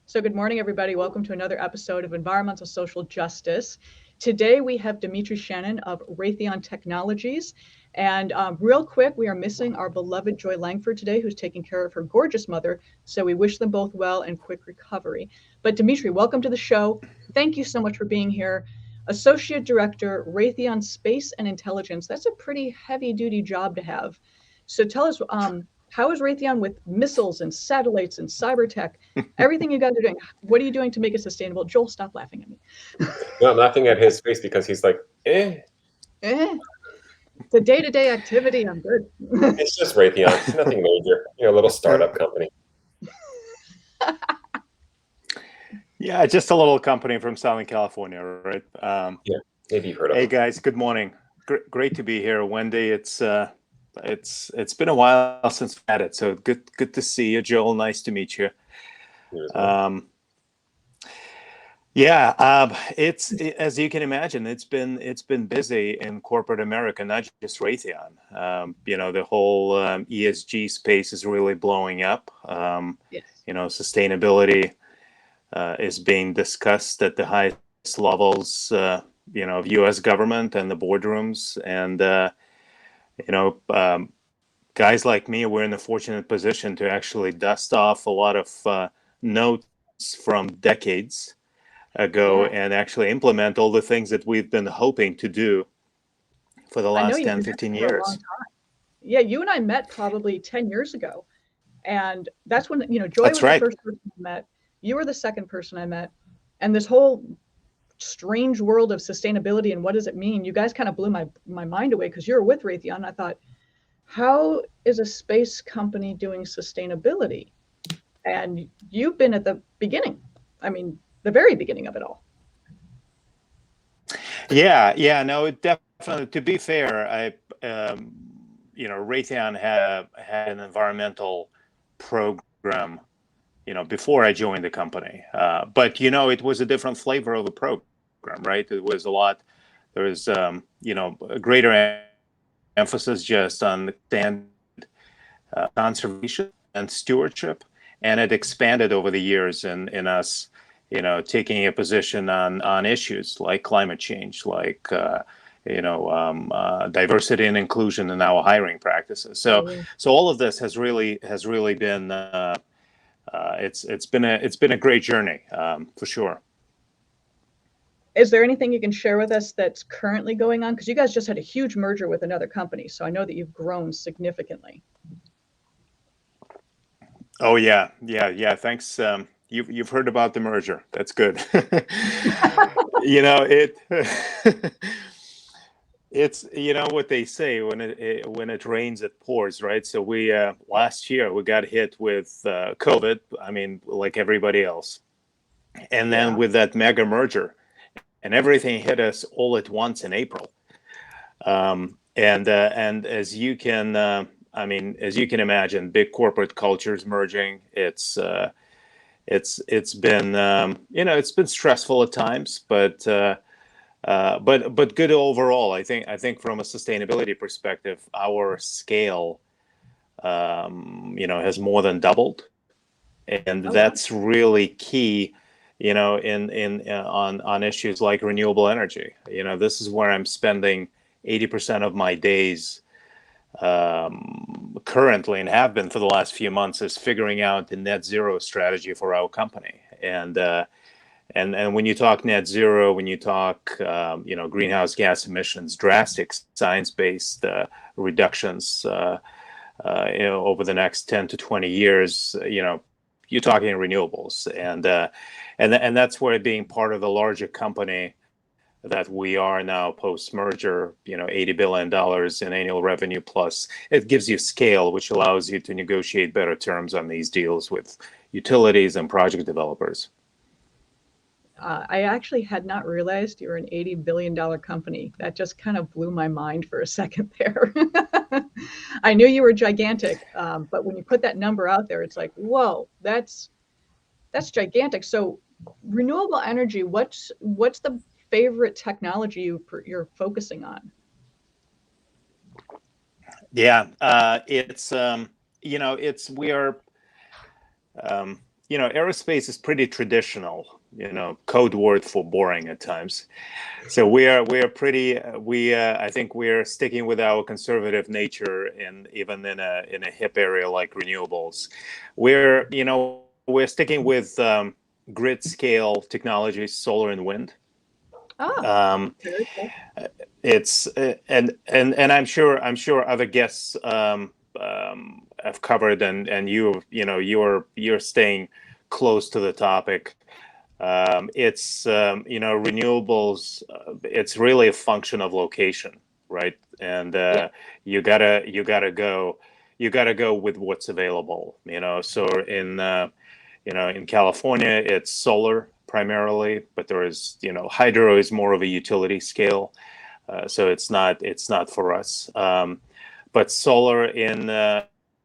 So, good morning, everybody. Welcome to another episode of Environmental Social Justice. Today, we have Dimitri Shanin of Raytheon Technologies. And real quick, we are missing our beloved Joy Langford today, who's taking care of her gorgeous mother. So, we wish them both well and quick recovery. But, Dimitri, welcome to the show. Thank you so much for being here. Associate Director, Raytheon Space and Intelligence. That's a pretty heavy duty job to have. So, tell us, how is Raytheon with missiles and satellites and cyber tech? Everything you guys are doing, what are you doing to make it sustainable? Joel, stop laughing at me. No, I'm laughing at his face because he's like, Eh, the day-to-day activity, I'm good. it's just Raytheon, nothing major. A little startup company. Yeah, just a little company from Southern California, right? Yeah, maybe you've heard of Hey them. guys, good morning. Great to be here, Wendy. It's been a while since we had it, so good to see you, Joel. Nice to meet you. You as well. It's as you can imagine, it's been busy in corporate America, not just Raytheon. The whole ESG space is really blowing up. Yes. Sustainability is being discussed at the highest levels, of U.S. government and the boardrooms, and guys like me, we're in the fortunate position to actually dust off a lot of notes from decades ago and actually implement all the things that we've been hoping to do for the last 10, 15 years. For a long time. Yeah, you and I met probably 10 years ago. And that's when, Joy was the first person I met. You were the second person I met. And this whole strange world of sustainability and what does it mean? You guys kind of blew my mind away because you're with Raytheon. I thought, how is a space company doing sustainability? And you've been at the beginning. I mean, the very beginning of it all. Yeah, no, it definitely. To be fair, Raytheon had an environmental program, before I joined the company. But it was a different flavor of a program, right? It was a lot. There was, a greater emphasis just on conservation and stewardship, and it expanded over the years in us, taking a position on issues like climate change, like diversity and inclusion in our hiring practices. So all of this has really been it's been a great journey, for sure. Is there anything you can share with us that's currently going on? Because you guys just had a huge merger with another company, so I know that you've grown significantly. Oh yeah. Thanks. You've heard about the merger. That's good. It's what they say, when it rains it pours, right? So we last year we got hit with COVID. I mean, like everybody else, and then with that mega merger, and everything hit us all at once in April. And as you can, as you can imagine, big corporate cultures merging. It's been it's been stressful at times, but good overall. I think from a sustainability perspective, our scale has more than doubled, and that's really key. On issues like renewable energy. This is where I'm spending 80% of my days currently, and have been for the last few months, is figuring out the net zero strategy for our company. And when you talk net zero, when you talk greenhouse gas emissions, drastic science-based reductions over the next 10 to 20 years, you're talking renewables, and that's where, being part of a larger company that we are now post-merger, $80 billion in annual revenue plus, it gives you scale, which allows you to negotiate better terms on these deals with utilities and project developers. I actually had not realized you were an $80 billion company. That just kind of blew my mind for a second there. I knew you were gigantic, but when you put that number out there, it's like, whoa, that's gigantic. So renewable energy, what's the favorite technology you're focusing on? Yeah, it's we are aerospace is pretty traditional, code word for boring at times. So we are pretty I think we're sticking with our conservative nature, and even in a hip area like renewables, we're sticking with grid scale technologies, solar and wind. Very cool. It's and I'm sure other guests have covered, and you're staying close to the topic. It's renewables. It's really a function of location, right? And you gotta go with what's available. So in California, it's solar primarily, but there is hydro is more of a utility scale, so it's not for us. But solar in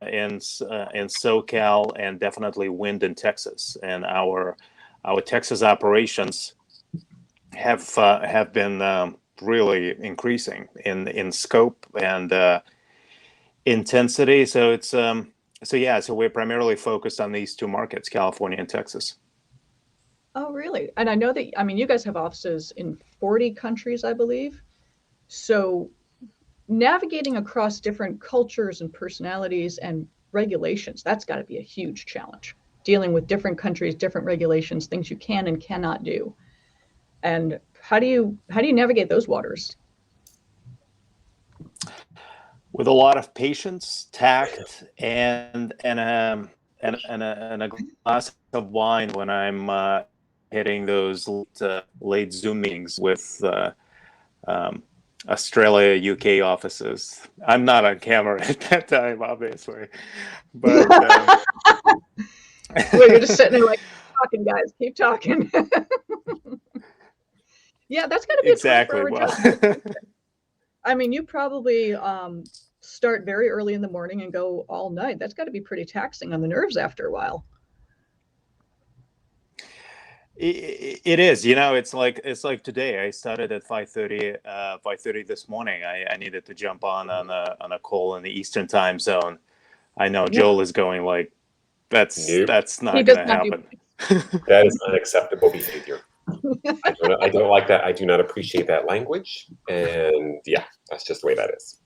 SoCal, and definitely wind in Texas, and our Texas operations have been really increasing in scope and intensity. So we're primarily focused on these two markets, California and Texas. Oh, really? And I know that, I mean, you guys have offices in 40 countries, I believe. So navigating across different cultures and personalities and regulations, that's got to be a huge challenge. Dealing with different countries, different regulations, things you can and cannot do. And how do you navigate those waters? With a lot of patience, tact, and a glass of wine when I'm hitting those late Zoom meetings with Australia, UK offices. I'm not on camera at that time, obviously, but Well, you're just sitting there like, talking, guys, keep talking. Yeah, that's got to be a exactly. 24-hour Well, job. I mean, you probably start very early in the morning and go all night. That's got to be pretty taxing on the nerves after a while. it is. It's like today. I started at 5:30 this morning. I needed to jump on a call in the Eastern time zone. I know Yeah, Joel is going like, that's Nope. that's he not does going to not do. happen. That is unacceptable behavior. I don't like that. I do not appreciate that language. And yeah, that's just the way that is.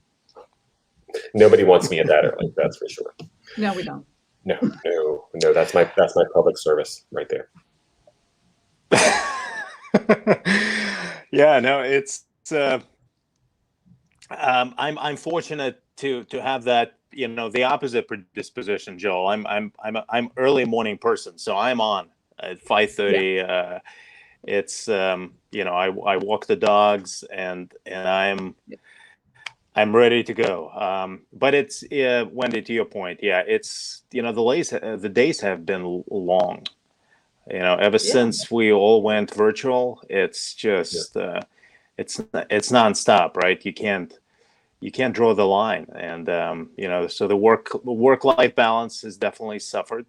Nobody wants me at that early, that's for sure. No, we don't. No, no, no, that's my public service right there. Yeah, no, it's I'm fortunate to have that, the opposite predisposition, Joel. I'm early morning person, so I'm on at Yeah. 5:30. It's I walk the dogs, and I'm ready to go. But it's Wendy, to your point, yeah, it's the days have been long. Ever Yeah. since we all went virtual, it's Yeah. just it's nonstop, right? You can't draw the line, and so the work-life balance has definitely suffered.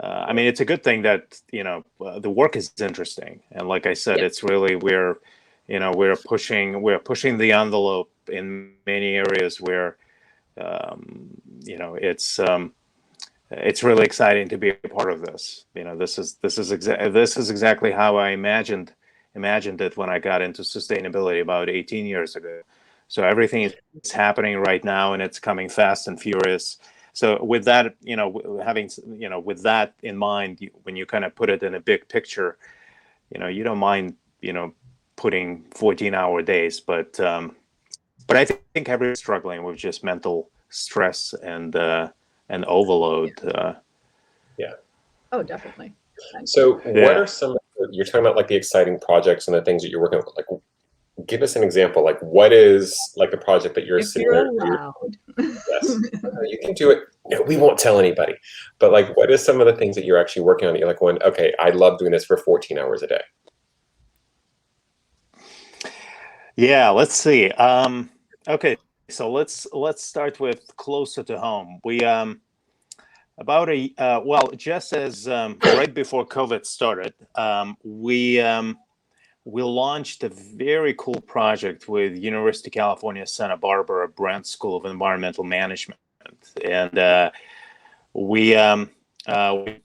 I mean, it's a good thing that the work is interesting, and like I said, Yeah. it's really we're pushing the envelope in many areas where it's really exciting to be a part of this. This is exactly how I imagined it when I got into sustainability about 18 years ago. So everything is happening right now, and it's coming fast and furious. So with that, with that in mind, when you kind of put it in a big picture, you don't mind, putting 14-hour days, but I think everyone's struggling with just mental stress and overload. Yeah. Oh, definitely. So what Yeah. are you're talking about like the exciting projects and the things that you're working on, like give us an example, like what is like the project that you're If sitting you're there. allowed. Yes, you can do it. No, we won't tell anybody. But like, what is some of the things that you're actually working on? You're like, going, okay, I love doing this for 14 hours a day. Yeah, let's see. Okay, so let's start with closer to home. We just as right before COVID started, we launched a very cool project with University of California, Santa Barbara Brent School of Environmental Management, and we we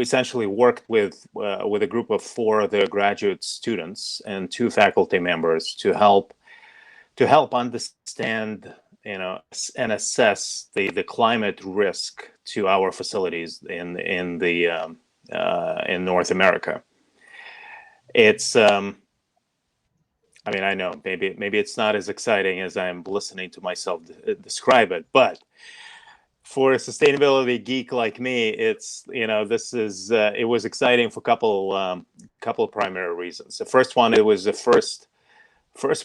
essentially worked with a group of 4 of their graduate students and 2 faculty members to help understand, and assess the climate risk to our facilities in North America. It's I mean, I know maybe it's not as exciting as I'm listening to myself describe it, but for a sustainability geek like me, it's this is it was exciting for couple of primary reasons. The first one, it was the first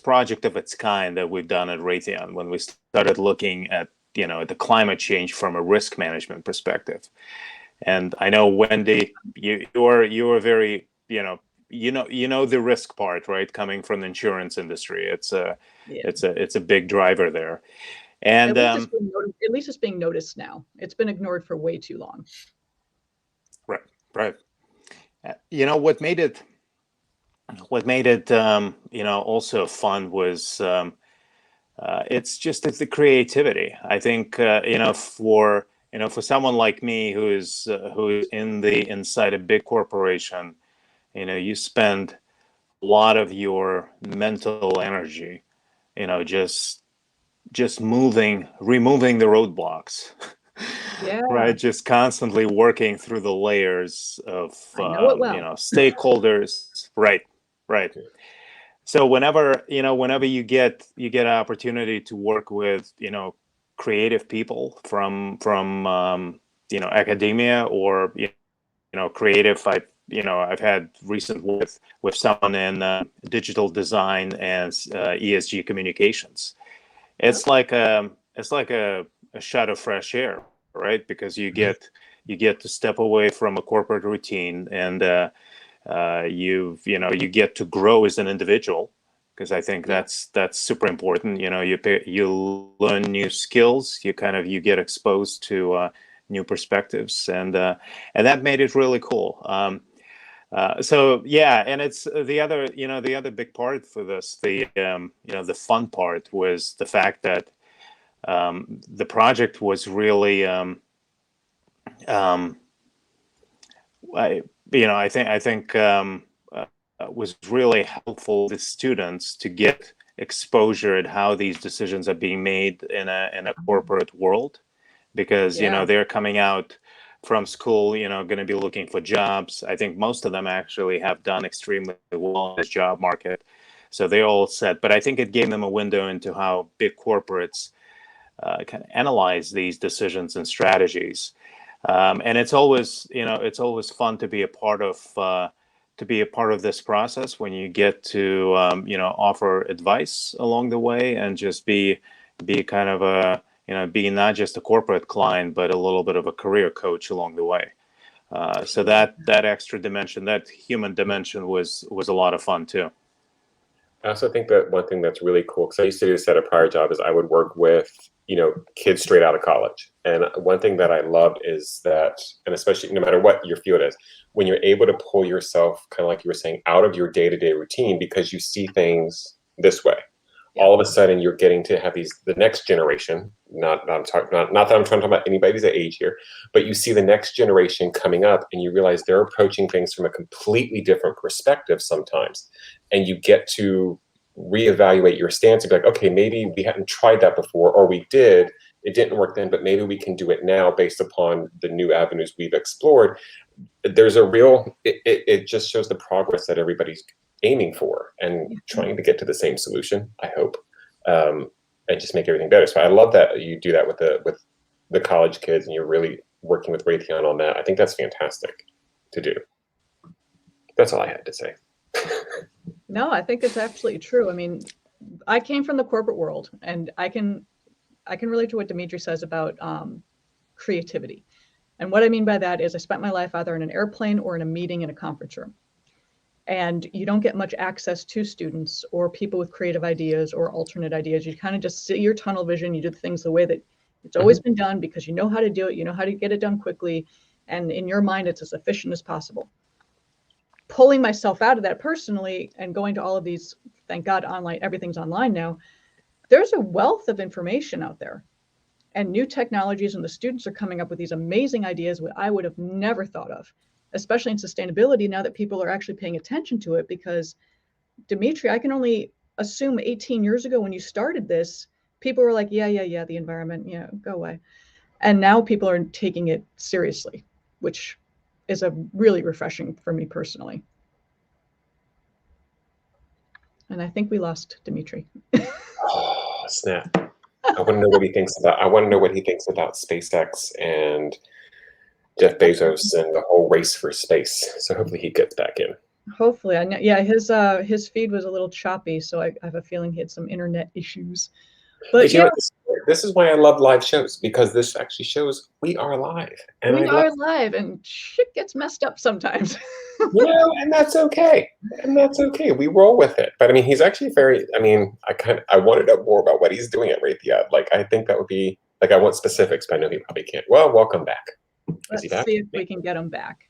project of its kind that we've done at Raytheon when we started looking at the climate change from a risk management perspective. And I know, Wendy, you're very the risk part, right? Coming from the insurance industry, it's a big driver there. And at least it's being noticed now. It's been ignored for way too long. Right. What made it also fun was it's the creativity. I think for someone like me who's inside a big corporation, you spend a lot of your mental energy just removing the roadblocks. Yeah. Right, just constantly working through the layers of stakeholders. Right. So whenever you get an opportunity to work with creative people from academia or creative, I've had recent with someone in digital design and ESG communications. It's like a shot of fresh air, right? Because you get to step away from a corporate routine, and you get to grow as an individual. Because I think that's super important. You learn new skills. You get exposed to new perspectives, and that made it really cool. So yeah, and it's the other big part for this. The fun part was the fact that the project was really I think was really helpful to students to get exposure at how these decisions are being made in a corporate world, because they're coming out from school, going to be looking for jobs. I think most of them actually have done extremely well in this job market, so they're all set. But I think it gave them a window into how big corporates kind of analyze these decisions and strategies. And it's always fun to be a part of this process when you get to offer advice along the way, and just be kind of be not just a corporate client, but a little bit of a career coach along the way. So that extra dimension, that human dimension, was a lot of fun too. I also think that one thing that's really cool, because I used to do this at a prior job, is I would work with kids straight out of college. And one thing that I loved is that, and especially no matter what your field is, when you're able to pull yourself, kind of like you were saying, out of your day-to-day routine, because you see things this way. Yeah. All of a sudden, you're getting to have the next generation. Not that I'm trying to talk about anybody's age here, but you see the next generation coming up, and you realize they're approaching things from a completely different perspective sometimes, and you get to reevaluate your stance and be like, okay, maybe we hadn't tried that before, or we did, it didn't work then, but maybe we can do it now based upon the new avenues we've explored. There's a real, it just shows the progress that everybody's aiming for and trying to get to the same solution, I hope, and just make everything better. So I love that you do that with the college kids, and you're really working with Raytheon on that. I think that's fantastic to do. That's all I had to say. No, I think it's absolutely true. I mean, I came from the corporate world, and I can relate to what Dimitri says about creativity. And what I mean by that is I spent my life either in an airplane or in a meeting in a conference room. And you don't get much access to students or people with creative ideas or alternate ideas. You kind of just see your tunnel vision. You do things the way that it's always been done, because you know how to do it. You know how to get it done quickly. And in your mind, it's as efficient as possible. Pulling myself out of that personally and going to all of these, thank God, everything's online now. There's a wealth of information out there. and new technologies, and the students are coming up with these amazing ideas I would have never thought of, especially in sustainability, now that people are actually paying attention to it. Because Dimitri, I can only assume 18 years ago when you started this, people were like, yeah, the environment, go away. And now people are taking it seriously, which is a really refreshing for me personally. And I think we lost Dimitri. Oh, snap. I want to know what he thinks about. I want to know what he thinks about SpaceX and Jeff Bezos and the whole race for space. So hopefully he gets back in. Hopefully, I know. Yeah, his feed was a little choppy, so I have a feeling he had some internet issues. But you know what, this is why I love live shows, because this actually shows we are live, and we are live, and shit gets messed up sometimes. And that's okay. And that's okay. We roll with it. But I mean, he's actually very. I mean, I want to know more about what he's doing at Raytheon. Like, I think that would be like, I want specifics, but I know he probably can't. Well, welcome back. Let's see if we can get him back.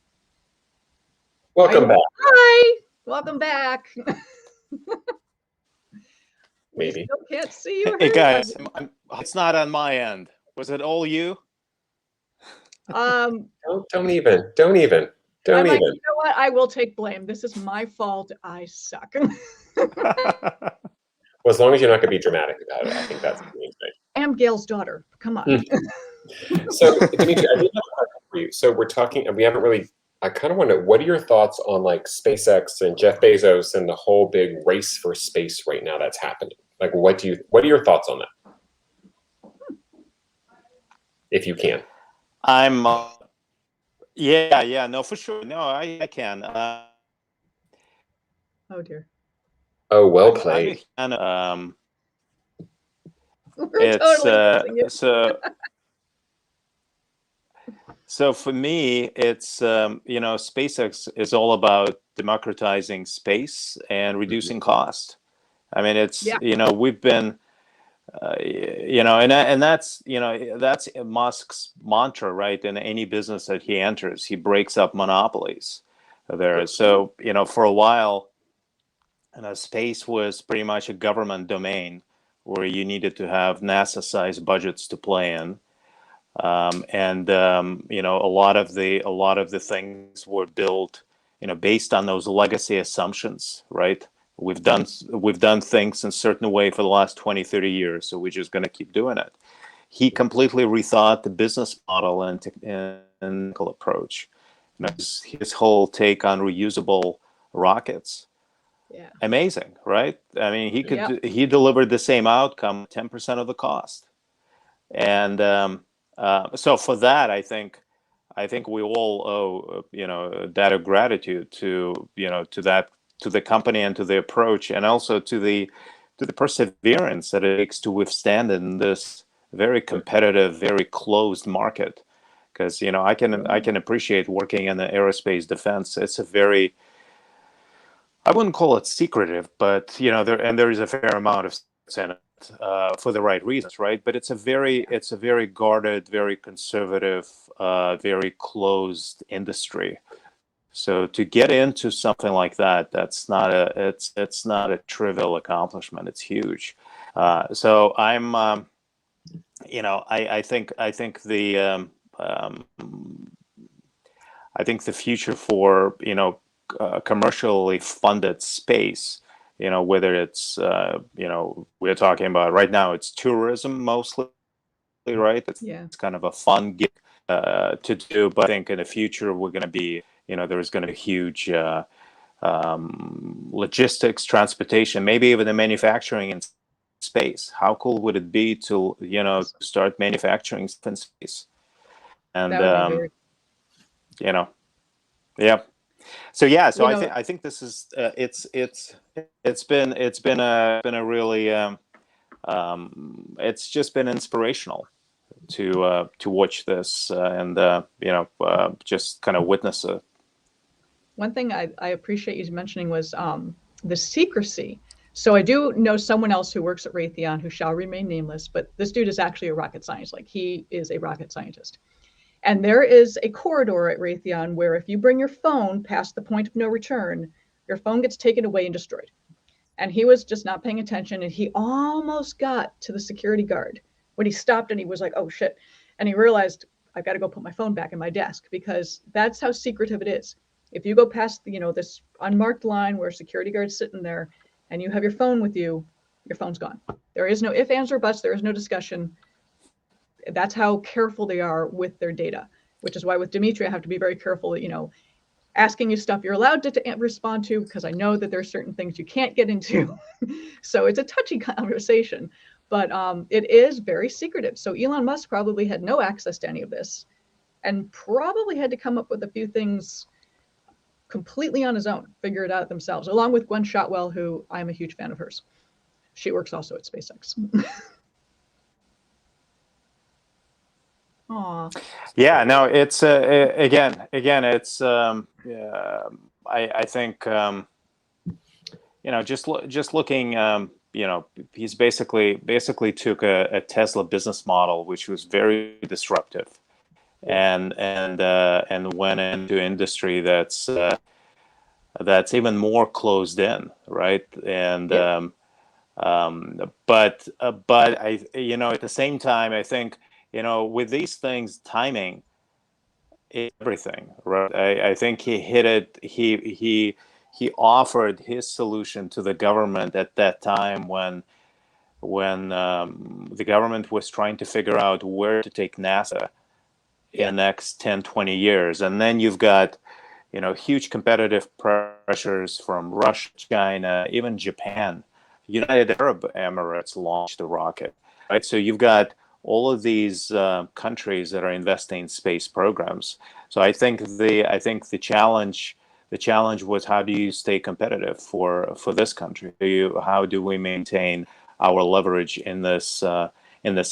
Welcome back. Hi, welcome back. Maybe. We still can't see you. Hey guys, it's not on my end. Was it all you? Don't even. You know what? I will take blame. This is my fault. I suck. Well, as long as you're not going to be dramatic about it, I think that's the main thing. I'm Gail's daughter. Come on. So, Dimitri, I do have a question for you. So we're talking, and we haven't really. I kind of want to know, what are your thoughts on like SpaceX and Jeff Bezos and the whole big race for space right now that's happening? Like, what are your thoughts on that? If you can. I'm. Yeah, no, for sure. No, I can. Oh dear. Oh, well played. It's totally so for me, it's SpaceX is all about democratizing space and reducing cost. I mean, it's we've been and that's Musk's mantra, right? In any business that he enters, he breaks up monopolies there. So for a while, space was pretty much a government domain where you needed to have NASA-sized budgets to play in. A lot of the things were built, based on those legacy assumptions, right? We've done things in a certain way for the last 20, 30 years, so we're just going to keep doing it. He completely rethought the business model and technical approach. His whole take on reusable rockets. Yeah. Amazing, right? I mean, he delivered the same outcome, 10% of the cost. And so for that, I think we all owe a debt of gratitude to the company and to the approach, and also to the perseverance that it takes to withstand in this very competitive, very closed market. Because I can appreciate working in the aerospace defense. It's a very, I wouldn't call it secretive, but there is a fair amount of sense for the right reasons, right? But it's a very guarded, very conservative, very closed industry. So to get into something like that, it's not a trivial accomplishment. It's huge. So I'm, I think the future for commercially funded space, whether it's we're talking about right now, it's tourism mostly, right? It's kind of a fun gig to do, but I think in the future we're going to be, there's going to be huge logistics, transportation, maybe even the manufacturing in space. How cool would it be to start manufacturing in space? And yeah. So I think this is it's been a really it's just been inspirational to watch this and just kind of witness it. One thing I appreciate you mentioning was the secrecy. So I do know someone else who works at Raytheon who shall remain nameless, but this dude is actually a rocket scientist. Like, he is a rocket scientist. And there is a corridor at Raytheon where if you bring your phone past the point of no return, your phone gets taken away and destroyed. And he was just not paying attention, and he almost got to the security guard when he stopped and he was like, oh shit. And he realized, I've got to go put my phone back in my desk, because that's how secretive it is. If you go past, this unmarked line where security guard's sitting there and you have your phone with you, your phone's gone. There is no ifs, ands, or buts. There is no discussion. That's how careful they are with their data, which is why with Dimitri, I have to be very careful that, asking you stuff you're allowed to respond to, because I know that there are certain things you can't get into. So it's a touchy conversation, but it is very secretive. So Elon Musk probably had no access to any of this and probably had to come up with a few things completely on his own, figure it out themselves, along with Gwen Shotwell, who I'm a huge fan of hers. She works also at SpaceX. Aw. Yeah, no, it's again, it's I think just looking, he's basically took a Tesla business model, which was very disruptive, and went into industry that's even more closed in, right? And Yep. but I, at the same time, I think, with these things, timing is everything, right? I think he hit it. He offered his solution to the government at that time when the government was trying to figure out where to take NASA in the next 10, 20 years. And then you've got, huge competitive pressures from Russia, China, even Japan. United Arab Emirates launched a rocket, right? So you've got all of these countries that are investing in space programs. So I think the challenge was, how do you stay competitive for this country? How do we maintain our leverage in this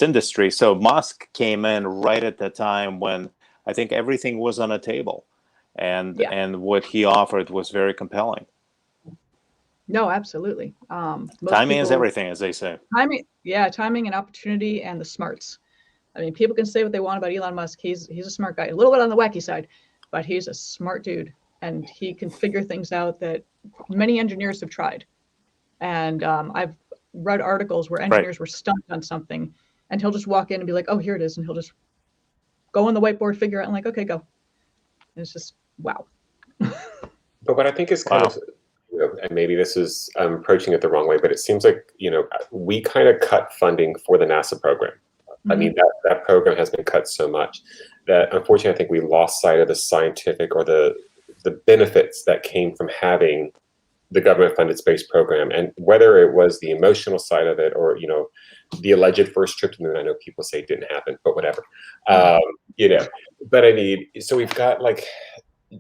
industry? So Musk came in right at the time when I think everything was on a table, and what he offered was very compelling. No, absolutely. Most Timing is people, everything, as they say. timing and opportunity and the smarts. I mean, people can say what they want about Elon Musk. He's a smart guy, a little bit on the wacky side, but he's a smart dude, and he can figure things out that many engineers have tried. And I've read articles where Right. engineers were stumped on something, and he'll just walk in and be like, "Oh, here it is," and he'll just go on the whiteboard, figure out, and like, "Okay, go." And it's just wow. But what I think is kind Wow. of, and maybe I'm approaching it the wrong way, but it seems like, we kind of cut funding for the NASA program. I mean, that program has been cut so much that unfortunately, I think we lost sight of the scientific or the benefits that came from having the government-funded space program, and whether it was the emotional side of it or the alleged first trip to the moon. I know people say it didn't happen, but whatever. But I mean, so we've got like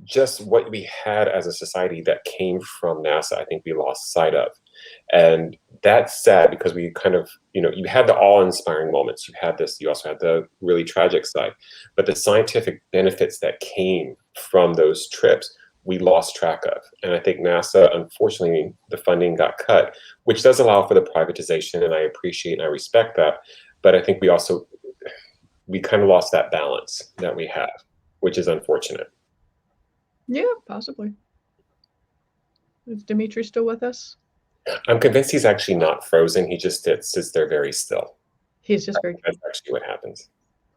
just what we had as a society that came from NASA. I think we lost sight of, and that's sad because we kind of you had the awe-inspiring moments. You had this. You also had the really tragic side, but the scientific benefits that came from those trips, we lost track of. And I think NASA, unfortunately, the funding got cut, which does allow for the privatization, and I appreciate and I respect that. But I think we kind of lost that balance that we have, which is unfortunate. Yeah, possibly. Is Dimitri still with us? I'm convinced he's actually not frozen. He just sits there very still. He's just very. That's actually what happens.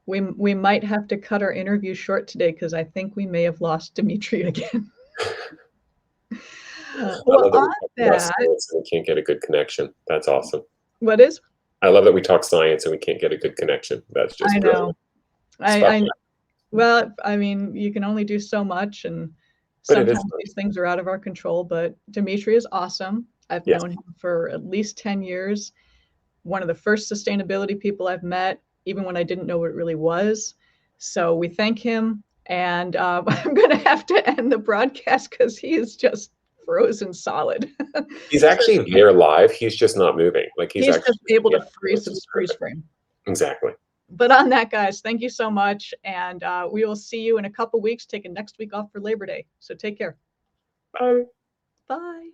We might have to cut our interview short today because I think we may have lost Dimitri again. Well, on that, we can't get a good connection. That's awesome. What is? I love that we talk science and we can't get a good connection. That's just I know. brilliant. Well, I mean, you can only do so much, and sometimes these things are out of our control. But Dimitri is awesome. I've known him for at least 10 years. One of the first sustainability people I've met, even when I didn't know what it really was. So we thank him. And I'm going to have to end the broadcast because he is just frozen solid. He's actually there live. He's just not moving. Like he's actually just able to freeze frame. Exactly. But on that, guys, thank you so much. And we will see you in a couple weeks, taking next week off for Labor Day. So take care. Bye. Bye.